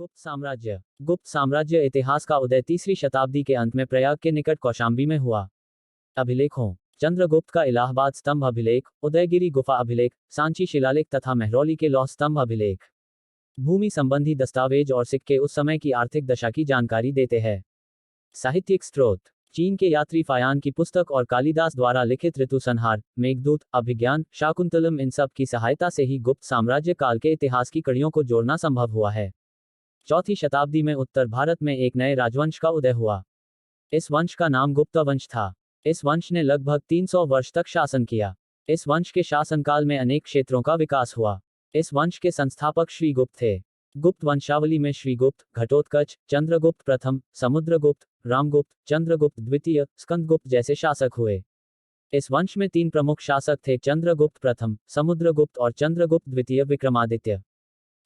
गुप्त साम्राज्य इतिहास का उदय तीसरी शताब्दी के अंत में प्रयाग के निकट कौशाम्बी में हुआ। अभिलेखों: चंद्रगुप्त का इलाहाबाद स्तंभ अभिलेख, उदयगिरी गुफा अभिलेख, सांची शिलालेख तथा महरौली के लौह स्तंभ अभिलेख। भूमि संबंधी दस्तावेज और सिक्के उस समय की आर्थिक दशा की जानकारी देते हैं। साहित्यिक स्रोत: चीन के यात्री फायान की पुस्तक और कालिदास द्वारा लिखित ऋतु संहार, मेघदूत, अभिज्ञान, शाकुंतलम। इन सब की सहायता से ही गुप्त साम्राज्य काल के इतिहास की कड़ियों को जोड़ना संभव हुआ है। चौथी शताब्दी में उत्तर भारत में एक नए राजवंश का उदय हुआ। इस वंश का नाम गुप्त वंश था। इस वंश ने लगभग 300 वर्ष तक शासन किया। इस वंश के शासनकाल में अनेक क्षेत्रों का विकास हुआ। इस वंश के संस्थापक श्रीगुप्त थे। गुप्त वंशावली में श्रीगुप्त, घटोत्कच, चंद्रगुप्त प्रथम, समुद्रगुप्त, रामगुप्त, चंद्रगुप्त द्वितीय, स्कंदगुप्त जैसे शासक हुए। इस वंश में 3 प्रमुख शासक थे: चंद्रगुप्त प्रथम, समुद्रगुप्त और चंद्रगुप्त द्वितीय विक्रमादित्य।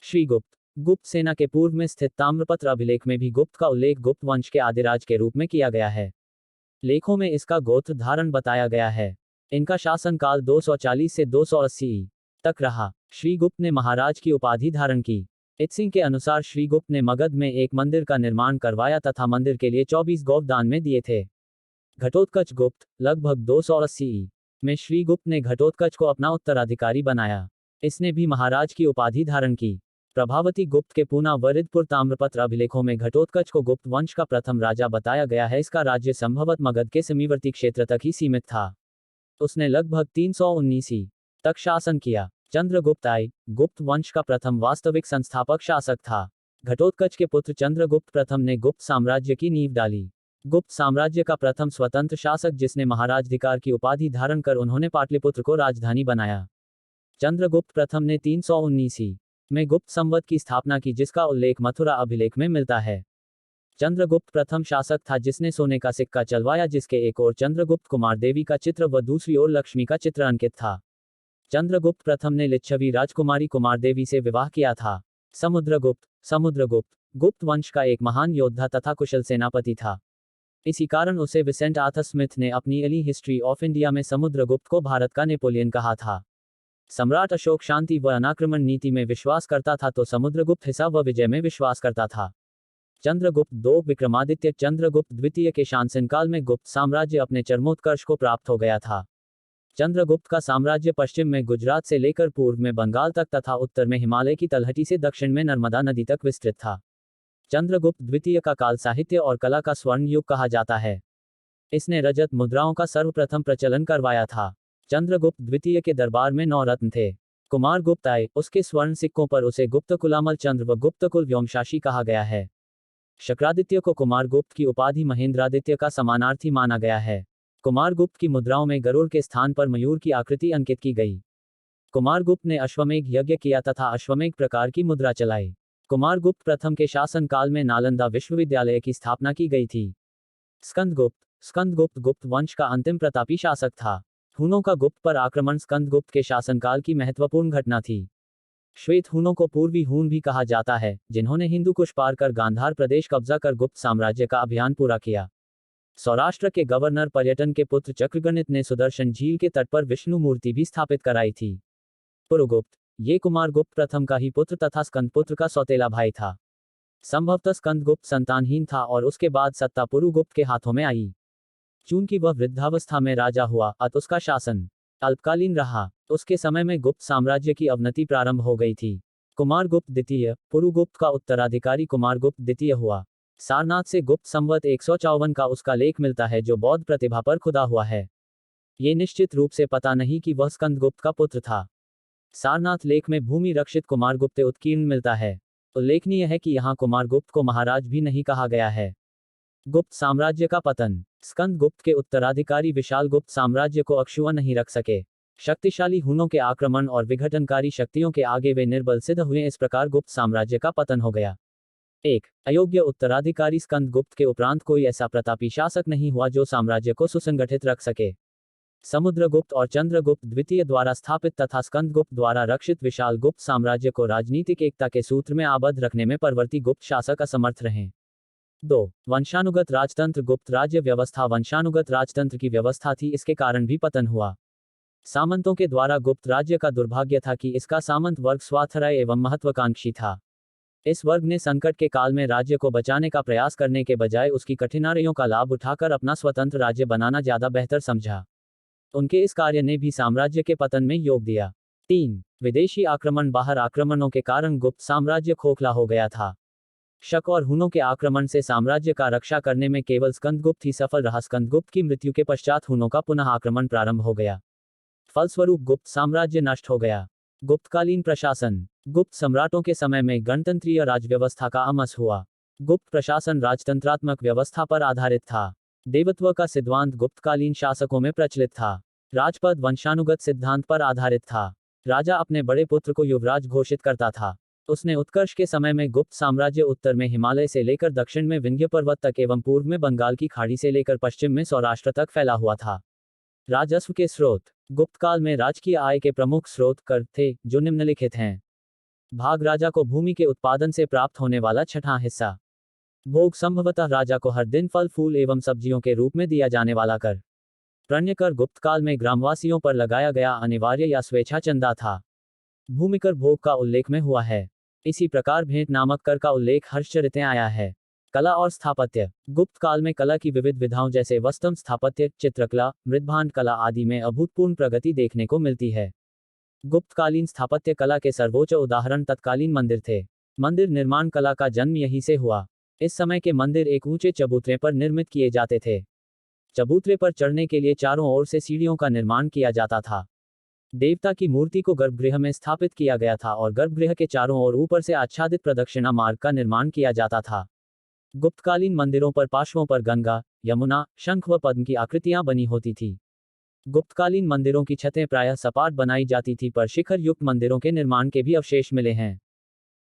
श्रीगुप्त गुप्त सेना के पूर्व में स्थित ताम्रपत्र अभिलेख में भी गुप्त का उल्लेख गुप्त वंश के आदिराज के रूप में किया गया है। लेखों में इसका गोत्र धारण बताया गया है। इनका शासनकाल 240 से 280 तक रहा। श्रीगुप्त ने महाराज की उपाधि धारण की। इत्सिंग के अनुसार श्रीगुप्त ने मगध में एक मंदिर का निर्माण करवाया तथा मंदिर के लिए 24 गौ दान में दिए थे। घटोत्कच गुप्त लगभग 280 में श्रीगुप्त ने घटोत्कच को अपना उत्तराधिकारी बनाया। इसने भी महाराज की उपाधि धारण की। प्रभावती गुप्त के पूना वरिदपुर ताम्रपत्र अभिलेखों में घटोत्कच को गुप्त वंश का प्रथम राजा बताया गया है। इसका राज्य संभवत मगध के समीवर्ती क्षेत्र तक ही सीमित था। उसने लगभग 319 तक शासन किया। चंद्रगुप्त गुप्त वंश का प्रथम वास्तविक संस्थापक शासक था। घटोत्कच के पुत्र चंद्रगुप्त प्रथम ने गुप्त साम्राज्य की नींव डाली। गुप्त साम्राज्य का प्रथम स्वतंत्र शासक जिसने महाराजाधिकार की उपाधि धारण कर उन्होंने पाटलिपुत्र को राजधानी बनाया। चंद्रगुप्त प्रथम ने 319 में गुप्त संवत की स्थापना की, जिसका उल्लेख मथुरा अभिलेख में मिलता है। चंद्रगुप्त प्रथम शासक था जिसने सोने का सिक्का चलवाया, जिसके एक ओर चंद्रगुप्त कुमार देवी का चित्र व दूसरी ओर लक्ष्मी का चित्र अंकित था। चंद्रगुप्त प्रथम ने लिच्छवी राजकुमारी कुमार देवी से विवाह किया था। समुद्रगुप्त गुप्त वंश का एक महान योद्धा तथा कुशल सेनापति था। इसी कारण उसे विसेंट आर्थर स्मिथ ने अपनी अर्ली हिस्ट्री ऑफ इंडिया में समुद्रगुप्त को भारत का नेपोलियन कहा था। सम्राट अशोक शांति व अनाक्रमण नीति में विश्वास करता था तो समुद्रगुप्त हिंसा व विजय में विश्वास करता था। चंद्रगुप्त 2 विक्रमादित्य चंद्रगुप्त द्वितीय के शासनकाल में गुप्त साम्राज्य अपने चरमोत्कर्ष को प्राप्त हो गया था। चंद्रगुप्त का साम्राज्य पश्चिम में गुजरात से लेकर पूर्व में बंगाल तक तथा उत्तर में हिमालय की तलहटी से दक्षिण में नर्मदा नदी तक विस्तृत था। चंद्रगुप्त द्वितीय का काल साहित्य और कला का स्वर्ण युग कहा जाता है। इसने रजत मुद्राओं का सर्वप्रथम प्रचलन करवाया था। चंद्रगुप्त द्वितीय के दरबार में 9 रत्न थे। कुमारगुप्त उसके स्वर्ण सिक्कों पर उसे गुप्तकुलामल चंद्र व गुप्तकुल व्योमशासी कहा गया है। शक्रादित्य को कुमारगुप्त की उपाधि महेंद्रादित्य का समानार्थी माना गया है। कुमारगुप्त की मुद्राओं में गरुड़ के स्थान पर मयूर की आकृति अंकित की गई। कुमारगुप्त ने अश्वमेघ यज्ञ किया तथा अश्वमेघ प्रकार की मुद्रा चलाई। कुमारगुप्त प्रथम के शासनकाल में नालंदा विश्वविद्यालय की स्थापना की गई थी। स्कंदगुप्त गुप्त वंश का अंतिम प्रतापी शासक था। हुनों का गुप्त पर आक्रमण स्कंदगुप्त के शासनकाल की महत्वपूर्ण घटना थी। श्वेत हुनों को पूर्वी हुन भी कहा जाता है, जिन्होंने हिंदू कुश पार कर गांधार प्रदेश कब्जा कर गुप्त साम्राज्य का अभियान पूरा किया। सौराष्ट्र के गवर्नर पर्यटन के पुत्र चक्रगणित ने सुदर्शन झील के तट पर विष्णु मूर्ति भी स्थापित कराई थी। पुरुगुप्त ये कुमारगुप्त प्रथम का ही पुत्र तथा स्कंदपुत्र का सौतेला भाई था। संभवतः स्कंदगुप्त संतानहीन था और उसके बाद सत्ता पुरुगुप्त के हाथों में आई। चूंकि वह वृद्धावस्था में राजा हुआ, अतः उसका शासन अल्पकालीन रहा। उसके समय में गुप्त साम्राज्य की अवनति प्रारंभ हो गई थी। कुमारगुप्त द्वितीय पुरुगुप्त का उत्तराधिकारी कुमारगुप्त द्वितीय हुआ। सारनाथ से गुप्त संवत 154 का उसका लेख मिलता है, जो बौद्ध प्रतिभा पर खुदा हुआ है। ये निश्चित रूप से पता नहीं कि वह स्कंदगुप्त का पुत्र था। सारनाथ लेख में भूमि रक्षित कुमारगुप्त उत्कीर्ण मिलता है। उल्लेखनीय है कि यहाँ कुमारगुप्त को महाराज भी नहीं कहा गया है। गुप्त साम्राज्य का पतन। स्कंदगुप्त के उत्तराधिकारी विशाल गुप्त साम्राज्य को अक्षुण्ण नहीं रख सके। शक्तिशाली हुनों के आक्रमण और विघटनकारी शक्तियों के आगे वे निर्बल सिद्ध हुए। इस प्रकार गुप्त साम्राज्य का पतन हो गया। एक अयोग्य उत्तराधिकारी स्कंदगुप्त के उपरांत कोई ऐसा प्रतापी शासक नहीं हुआ जो साम्राज्य को सुसंगठित रख सके। समुद्रगुप्त और चंद्रगुप्त द्वितीय द्वारा स्थापित तथा स्कंदगुप्त द्वारा रक्षित विशाल गुप्त साम्राज्य को राजनीतिक एकता के सूत्र में आबद्ध रखने में परवर्ती गुप्त शासक असमर्थ रहे। 2 वंशानुगत राजतंत्र। गुप्त राज्य व्यवस्था वंशानुगत राजतंत्र की व्यवस्था थी, इसके कारण भी पतन हुआ। सामंतों के द्वारा गुप्त राज्य का दुर्भाग्य था कि इसका सामंत वर्ग स्वार्थरय एवं महत्वाकांक्षी था। इस वर्ग ने संकट के काल में राज्य को बचाने का प्रयास करने के बजाय उसकी कठिनाइयों का लाभ उठाकर अपना स्वतंत्र राज्य बनाना ज्यादा बेहतर समझा। उनके इस कार्य ने भी साम्राज्य के पतन में योग दिया। 3. विदेशी आक्रमण। बाहर आक्रमणों के कारण गुप्त साम्राज्य खोखला हो गया था। शक और हुनों के आक्रमण से साम्राज्य का रक्षा करने में केवल स्कंदगुप्त ही सफल रहा। स्कंदगुप्त की मृत्यु के पश्चात हुनों का पुनः आक्रमण प्रारंभ हो गया। फलस्वरूप गुप्त साम्राज्य नष्ट हो गया। गुप्तकालीन प्रशासन। गुप्त सम्राटों के समय में गणतंत्रीय राजव्यवस्था का अमस हुआ। गुप्त प्रशासन राजतंत्रात्मक व्यवस्था पर आधारित था। देवत्व का सिद्धांत गुप्तकालीन शासकों में प्रचलित था। राजपद वंशानुगत सिद्धांत पर आधारित था। राजा अपने बड़े पुत्र को युवराज घोषित करता था। उसने उत्कर्ष के समय में गुप्त साम्राज्य उत्तर में हिमालय से लेकर दक्षिण में विंध्य पर्वत तक एवं पूर्व में बंगाल की खाड़ी से लेकर पश्चिम में सौराष्ट्र तक फैला हुआ था। राजस्व के स्रोत। गुप्त काल में राजकीय आय के प्रमुख स्रोत कर थे, जो निम्नलिखित हैं। भाग राजा को भूमि के उत्पादन से प्राप्त होने वाला छठा हिस्सा। भोग संभवतः राजा को हर दिन फल फूल एवं सब्जियों के रूप में दिया जाने वाला कर। प्रणय कर गुप्त काल में ग्रामवासियों पर लगाया गया अनिवार्य या स्वेच्छा चंदा था। भूमिकर भोग का उल्लेख में हुआ है। इसी प्रकार भेंट नामक कर का उल्लेख हर्षचरित आया है। कला और स्थापत्य। गुप्त काल में कला की विविध विधाओं जैसे वस्तम स्थापत्य, चित्रकला, मृद्भांड कला आदि में अभूतपूर्व प्रगति देखने को मिलती है। गुप्तकालीन स्थापत्य कला के सर्वोच्च उदाहरण तत्कालीन मंदिर थे। मंदिर निर्माण कला का जन्म यहीं से हुआ। इस समय के मंदिर एक ऊंचे चबूतरे पर निर्मित किए जाते थे। चबूतरे पर चढ़ने के लिए चारों ओर से सीढ़ियों का निर्माण किया जाता था। देवता की मूर्ति को गर्भगृह में स्थापित किया गया था और गर्भगृह के चारों ओर ऊपर से आच्छादित प्रदक्षिणा मार्ग का निर्माण किया जाता था। गुप्तकालीन मंदिरों पर पार्श्वों पर गंगा, यमुना, शंख व पद्म की आकृतियां बनी होती थी। गुप्तकालीन मंदिरों की छतें प्रायः सपाट बनाई जाती थी, पर शिखर युक्त मंदिरों के निर्माण के भी अवशेष मिले हैं।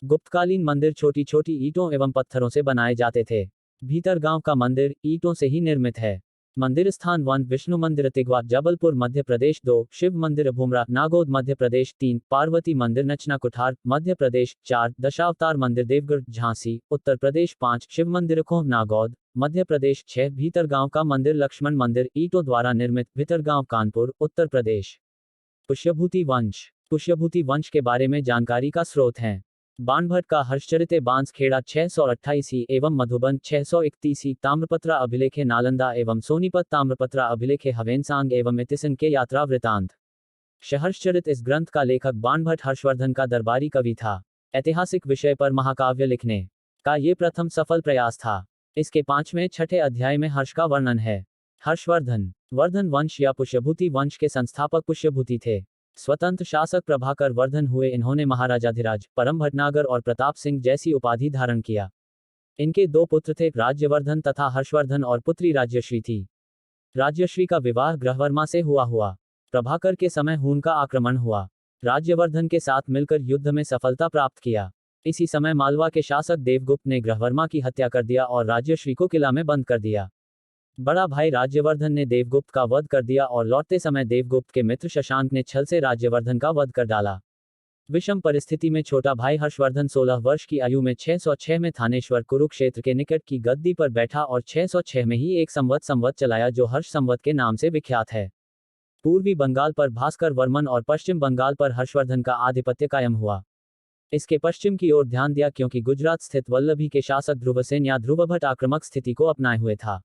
गुप्तकालीन मंदिर छोटी छोटी ईंटों एवं पत्थरों से बनाए जाते थे। भीतरगांव का मंदिर ईंटों से ही निर्मित है। मंदिर स्थान 1 विष्णु मंदिर तिगवा जबलपुर मध्य प्रदेश 2 शिव मंदिर भूमरा नागौद मध्य प्रदेश 3 पार्वती मंदिर नचना कुठार मध्य प्रदेश 4 दशावतार मंदिर देवगढ़ झांसी उत्तर प्रदेश 5 शिव मंदिर खोह नागौद मध्य प्रदेश 6 भीतरगांव का मंदिर लक्ष्मण मंदिर ईंटों द्वारा निर्मित भीतरगांव कानपुर उत्तर प्रदेश। पुष्यभूति वंश। पुष्यभूति वंश के बारे में जानकारी का स्रोत हैं। बाणभट्ट का हर्षचरित बांसखेड़ा 628 एवं मधुबन 631 ताम्रपत्रा अभिलेख नालंदा एवं सोनीपत ताम्रपत्रा अभिलेख हवेनसांग एवं इतिसन के यात्रा वृतांत। हर्षचरित इस ग्रंथ का लेखक बाणभट्ट हर्षवर्धन का दरबारी कवि था। ऐतिहासिक विषय पर महाकाव्य लिखने का ये प्रथम सफल प्रयास था। इसके 5वें 6ठे अध्याय में हर्ष का वर्णन है। हर्षवर्धन वर्धन वंश या पुष्यभूति वंश के संस्थापक पुष्यभूति थे। स्वतंत्र शासक प्रभाकर वर्धन हुए। इन्होंने महाराजाधिराज, परम भटनागर और प्रताप सिंह जैसी उपाधि धारण किया। इनके 2 पुत्र थे, राज्यवर्धन तथा हर्षवर्धन, और पुत्री राज्यश्री थी। राज्यश्री का विवाह ग्रहवर्मा से हुआ। प्रभाकर के समय हून का आक्रमण हुआ। राज्यवर्धन के साथ मिलकर युद्ध में सफलता प्राप्त किया। इसी समय मालवा के शासक देवगुप्त ने ग्रहवर्मा की हत्या कर दिया और राज्यश्री को किला में बंद कर दिया। बड़ा भाई राज्यवर्धन ने देवगुप्त का वध कर दिया और लौटते समय देवगुप्त के मित्र शशांक ने छल से राज्यवर्धन का वध कर डाला। विषम परिस्थिति में छोटा भाई हर्षवर्धन 16 वर्ष की आयु में 606 में थानेश्वर कुरुक्षेत्र के निकट की गद्दी पर बैठा और 606 में ही एक संवत चलाया, जो हर्ष संवत के नाम से विख्यात है। पूर्वी बंगाल पर भास्कर वर्मन और पश्चिम बंगाल पर हर्षवर्धन का आधिपत्य कायम हुआ। इसके पश्चिम की ओर ध्यान दिया क्योंकि गुजरात स्थित वल्लभी के शासक ध्रुवसेन या ध्रुवभट्ट आक्रामक स्थिति को अपनाए हुए था।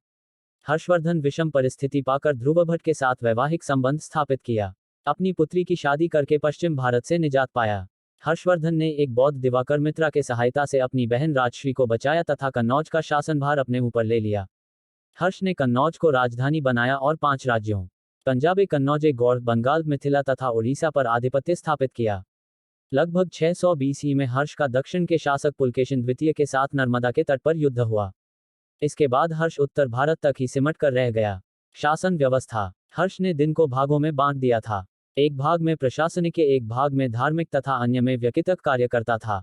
हर्षवर्धन विषम परिस्थिति पाकर ध्रुवभट्ट के साथ वैवाहिक संबंध स्थापित किया। अपनी पुत्री की शादी करके पश्चिम भारत से निजात पाया। हर्षवर्धन ने एक बौद्ध दिवाकर मित्रा के सहायता से अपनी बहन राजश्री को बचाया तथा कन्नौज का शासनभार अपने ऊपर ले लिया। हर्ष ने कन्नौज को राजधानी बनाया और 5 राज्यों पंजाबे कन्नौजे गौड़ बंगाल मिथिला तथा उड़ीसा पर आधिपत्य स्थापित किया। लगभग 600 BC में हर्ष का दक्षिण के शासक पुलकेशिन द्वितीय के साथ नर्मदा के तट पर युद्ध हुआ। इसके बाद हर्ष उत्तर भारत तक ही सिमट कर रह गया। शासन व्यवस्था। हर्ष ने दिन को भागों में बांट दिया था। एक भाग में प्रशासनिक, एक भाग में धार्मिक तथा अन्य में व्यक्तिगत कार्य करता था।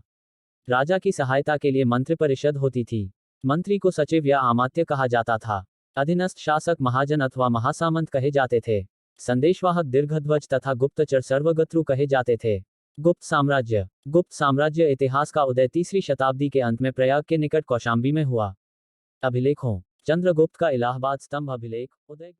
राजा की सहायता के लिए मंत्रिपरिषद होती थी। मंत्री को सचिव या अमात्य कहा जाता था। अधीनस्थ शासक महाजन अथवा महासामंत कहे जाते थे। संदेशवाहक दीर्घध्वज तथा गुप्तचर सर्वगत्रु कहे जाते थे। गुप्त साम्राज्य। गुप्त साम्राज्य इतिहास का उदय 3री शताब्दी के अंत में प्रयाग के निकट कौशाम्बी में हुआ। अभिलेखों। चंद्रगुप्त का इलाहाबाद स्तंभ अभिलेख। उदय